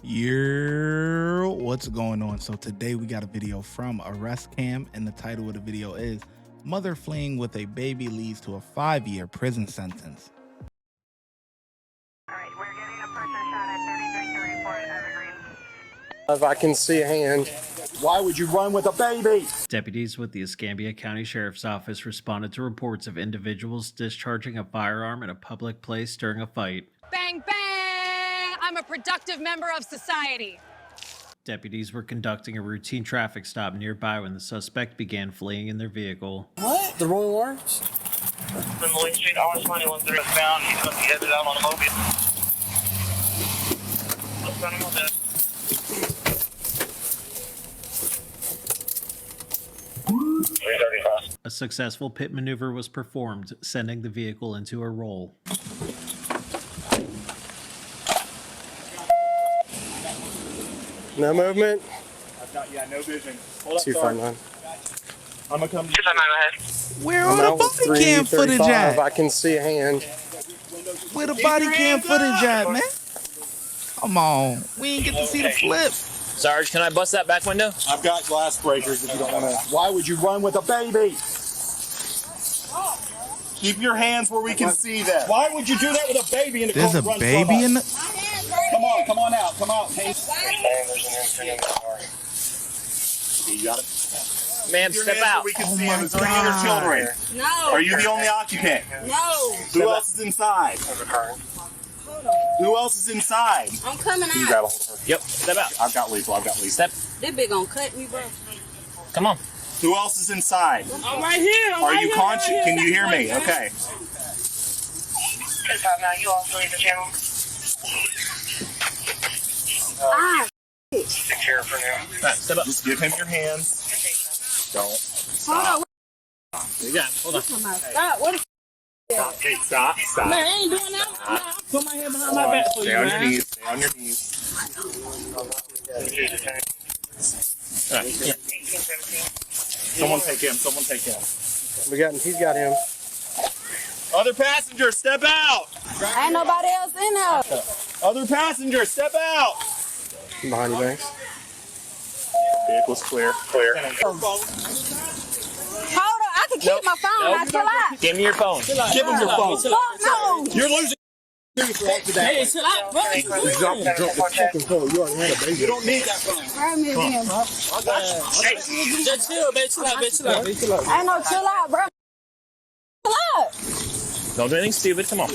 What's going on? So today we got a video from Arrest Cam, and the title of the video is Mother Fleeing with a Baby Leads to a 5-year Prison Sentence. Alright, we're getting a person shot at 3334 Evergreen. If I can see a hand. Why would you run with a baby? Deputies with the Escambia County Sheriff's Office responded to reports of individuals discharging a firearm in a public place during a fight. Bang, bang! I'm a productive member of society. Deputies were conducting a routine traffic stop nearby when the suspect began fleeing in their vehicle. What? The wrong words? From Lloyd Street, R21 found. He's going to be headed out on a mobile. Let's run him on that. A successful pit maneuver was performed, sending the vehicle into a roll. No movement? No vision. Hold up, 259. I'm gonna come to 259, go ahead. Where are the body cam footage at? I can see a hand. Where the body cam footage at, man? Come on, we ain't get to see the flip. Sarge, can I bust that back window? I've got glass breakers if you don't want to. Why would you run with a baby? Keep your hands where we can see them. Why would you do that with a baby in the There's a baby in the... Come on out, come out. Hey. You got it? Ma'am, step out. We can see them. Is there any other children? No. Are you the only occupant? No. Who else is inside? Who else is inside? I'm coming Can you out. grab a hold of her? Yep, step out. I've got lethal. Step. This big gonna cut me, bro. Come on. Who else is inside? I'm right here. Are you conscious? Can you hear me? Okay. 259, you also leave the channel. Secure for now. Step up. Just give him your hands. Don't. Hold on. You got it. Hold on. Stop. What is Hey, stop. Man, I ain't doing that. I'll put my hand behind my back for Stay you, on man. your knees. Stay on your knees. All right. Yeah. 1817. Someone take him. Someone take him. He's got him. Other passenger, step out. Ain't nobody else in here. Other passenger, step out. Behind you, Banks. Vehicle's clear. Clear. Hold on. I can keep my phone. Now chill out. Give me your phone. Give him your phone. Fuck no. You're losing. Hey, chill out, bro. You already had a baby. You don't need that phone. Grab me again, bro. Just chill, babe. Chill out. Ain't no chill out, bro. Chill out. Don't do anything stupid. Come on.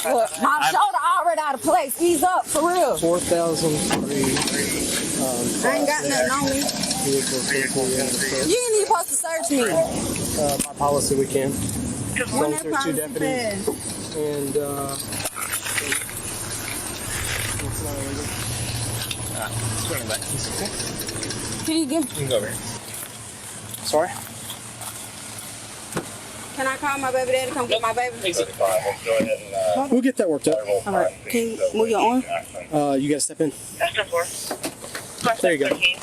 Look, my shoulder already out of place. Ease up, for real. 4003. I ain't got nothing on me. You ain't even supposed to search me. My policy, we can. Going through two Policy deputies. said. And, Turn it back. Can you give? You can go over here. sorry? Can I call my baby daddy to come get my baby? We'll get that worked out. All right. Can you move your arm? You gotta step in. That's 10-4. There you go. 13.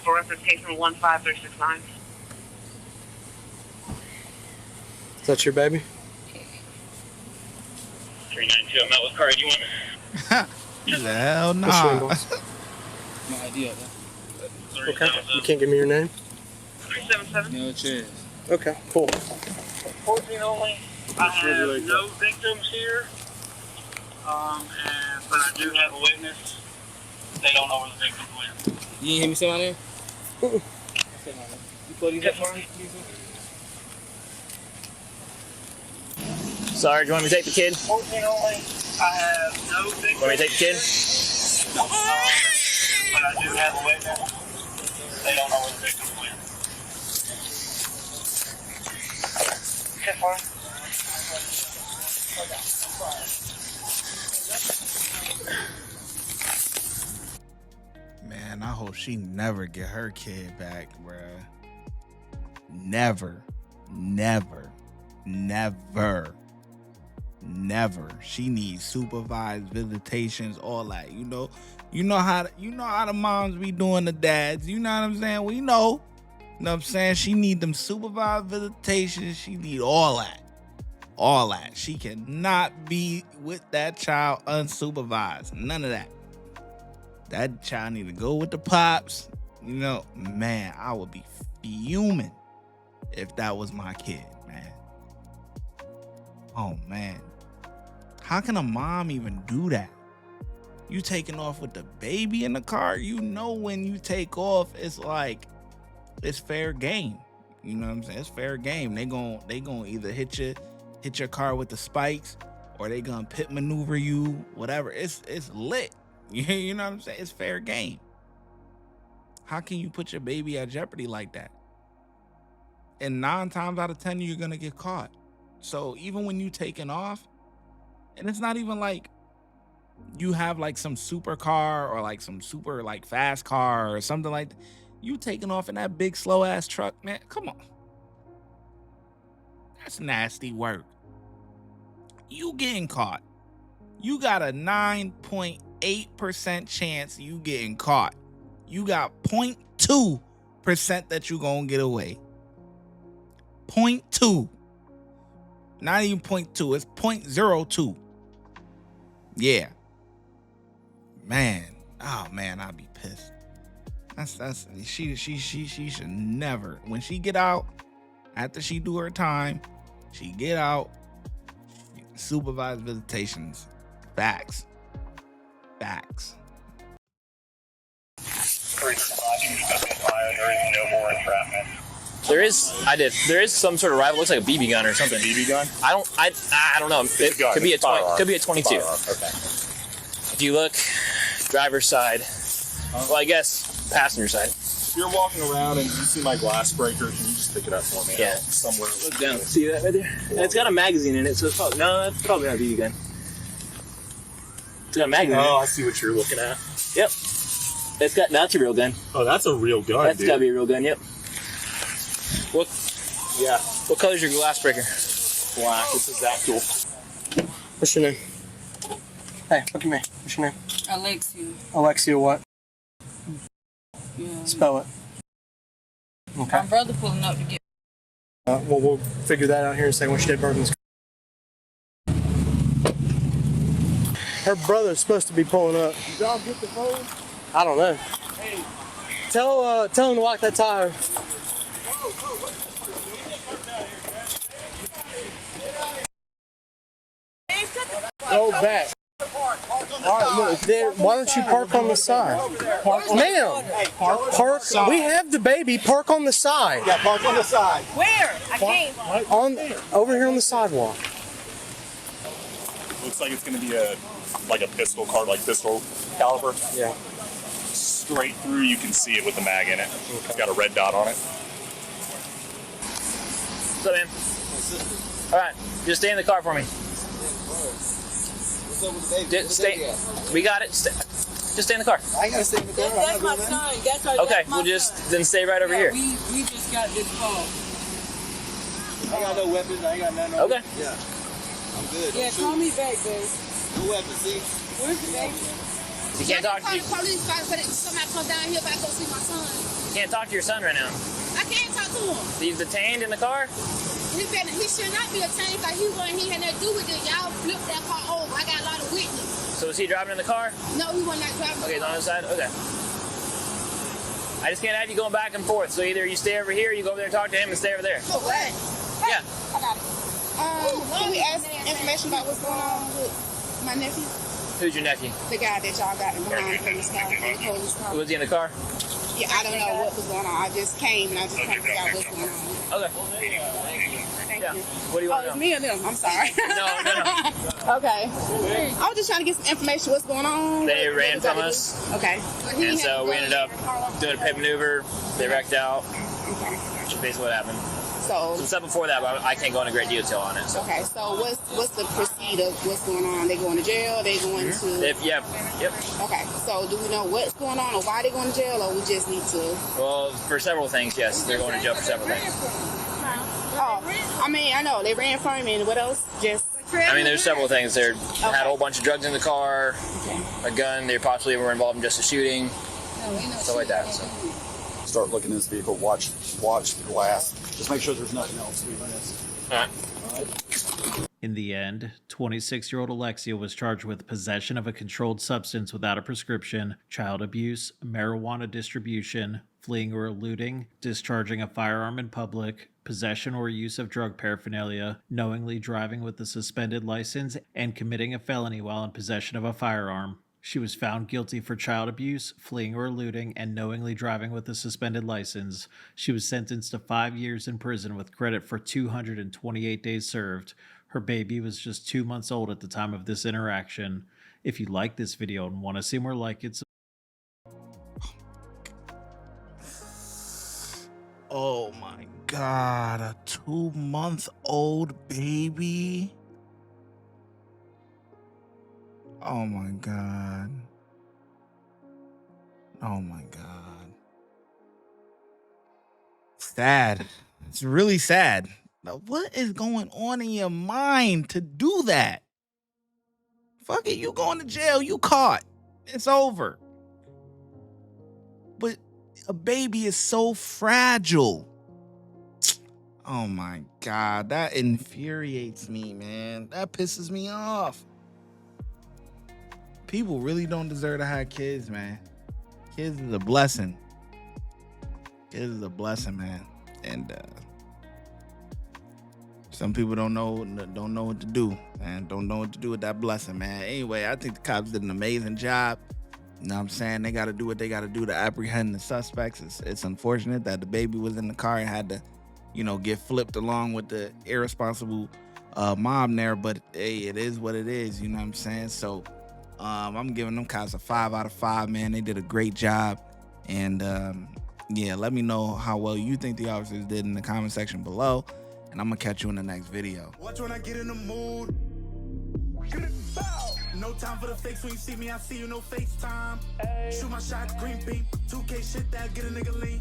For reference case number 15369. Is that your baby? 392. I'm out with car. You want? Hell What's your name, nah. boss? No idea. Okay. You can't give me your name? 377. No chance. Okay, cool. 14 only. I have no victims here. But I do have a witness. They don't know where the victims went. You ain't hear me say my name? Mm-mm. Say my name. You put these up for me? Sarge, you want me to take the kid? 14 only. I have no victims. Want me to take the kid? But I do have a witness. They don't know where the victims went. 10-4. Man, I hope she never get her kid back, bruh. Never. She needs supervised visitations, all that. You know how the moms be doing the dads. You know what I'm saying? We know. You know what I'm saying? She need them supervised visitations. She need all that. All that. She cannot be with that child unsupervised. None of that. That child need to go with the pops. You know, man, I would be fuming if that was my kid, man. Oh, man. How can a mom even do that? You taking off with the baby in the car? You know when you take off, it's like, it's fair game. You know what I'm saying? It's fair game. They gonna either hit your car with the spikes, or they gonna pit maneuver you, whatever. It's lit. You know what I'm saying? It's fair game. How can you put your baby at jeopardy like that? And 9 times out of 10, you're gonna get caught. So even when you taking off, and it's not even like you have like some super car or like some super like fast car or something like that. You taking off in that big slow ass truck, man. Come on. That's nasty work. You getting caught. You got a 9.8% chance you getting caught. You got 0.2% that you gonna get away. 0.2. Not even 0.2. It's 0.02. Yeah. Man. Oh man, I'd be pissed. She should never. When she get out, after she do her time, she get out, supervised visitations. Facts. Facts. There is some sort of rifle. Looks like a BB gun or something. BB gun? I don't know. It could be a 22. Okay. If you look, driver's side. Well, I guess passenger side. If you're walking around and you see my glass breaker, can you just pick it up for me? Yeah. Somewhere. Look down. See that right there? And it's got a magazine in it, so it's probably that's probably not a BB gun. It's got a magazine. Oh, I see what you're looking at. Yep. That's a real gun. Oh, that's a real gun. That's gotta be a real gun. Yep. What color's your glass breaker? Black. This is that cool. What's your name? Hey, look at me. What's your name? Alexia. Alexia what? Yeah. Spell it. Okay. My brother pulling up to get. Well, we'll figure that out here in a second when she did Bergen's. Her brother's supposed to be pulling up. Did y'all get the phone? I don't know. Hey. Tell him to lock that tire. Go back. Alright, look, then why don't you park on the side? Ma'am! Park. We have the baby. Park on the side. Yeah, park on the side. Where? I can't. Over here on the sidewalk. Looks like it's going to be a pistol pistol caliber. Yeah. Straight through, you can see it with the mag in it. It's got a red dot on it. What's up, man? All right, just stay in the car for me. Just stay. We got it. Just stay in the car. I ain't gotta stay in the car. That's my son. That's our. Okay, that's my we'll son. then stay right over here. We just got this phone. I ain't got no weapons. I ain't got nothing on Okay. me. Yeah. I'm good. Yeah, call me back, babe. No weapons, see? Where's the baby? You can't talk. Call the police somebody come down here if I go see my son. You can't talk to your son right now. I can't talk to him. He's detained in the car. He should not be detained because he had nothing to do with it. Y'all flipped that car over. I got a lot of witnesses. So is he driving in the car? No, he was not driving. Okay, he's on the side. Okay. I just can't have you going back and forth. So either you stay over here, or you go over there and talk to him, and stay over there. Oh, what? Yeah. I got it. Can we ask information about what's going on with my nephew? Who's your nephew? The guy that y'all got behind from the car, from the police car. Was he in the car? Yeah, I don't know what was going on. I just came and I just trying to figure out what's going on. Okay. Thank Yeah. you. What do you want to It's know? me or them? I'm sorry. No. Okay. I was just trying to get some information. What's going on? They What ran we gotta from do. us. Okay. And so we ended up doing a pit maneuver. They wrecked out. Okay. Which is basically what happened. So. Some stuff before that, but I can't go into great detail on it. So. Okay. So what's the proceed of what's going on? They going to jail? They going to? Yep. Okay. So do we know what's going on or why they going to jail, or we just need to? Well, for several things, yes, they're going to jail for several things. Oh, I mean, I know they ran from me. And what else? Just. I mean, there's several things. They had a whole bunch of drugs in the car, a gun. They possibly were involved in just a shooting, stuff like that. start looking in this vehicle. Watch the glass. Just make sure there's nothing else we missed. All right. In the end, 26-year-old Alexia was charged with possession of a controlled substance without a prescription, child abuse, marijuana distribution, fleeing or eluding, discharging a firearm in public, possession or use of drug paraphernalia, knowingly driving with a suspended license, and committing a felony while in possession of a firearm. She was found guilty for child abuse, fleeing or eluding, and knowingly driving with a suspended license. She was sentenced to 5 years in prison with credit for 228 days served. Her baby was just 2 months old at the time of this interaction. If you like this video and want to see more like it, Oh my God, a 2-month-old baby. Oh my God. Oh my God. Sad. It's really sad. Now, what is going on in your mind to do that? Fuck it, you going to jail, you caught. It's over. But a baby is so fragile. Oh my God, that infuriates me, man. That pisses me off. People really don't deserve to have kids, man. Kids is a blessing. Kids is a blessing, man. And some people don't know what to do, man. Don't know what to do with that blessing, man. Anyway, I think the cops did an amazing job. You know what I'm saying? They got to do what they got to do to apprehend the suspects. It's unfortunate that the baby was in the car and had to, get flipped along with the irresponsible mom there. But hey, it is what it is. You know what I'm saying? So I'm giving them cops a 5 out of 5, man. They did a great job. And yeah, let me know how well you think the officers did in the comment section below. And I'm going to catch you in the next video. Watch when I get in the mood. No time for the fakes. When you see me, I see you, no FaceTime. Shoot my shot, green beam. 2K shit that get a nigga lean.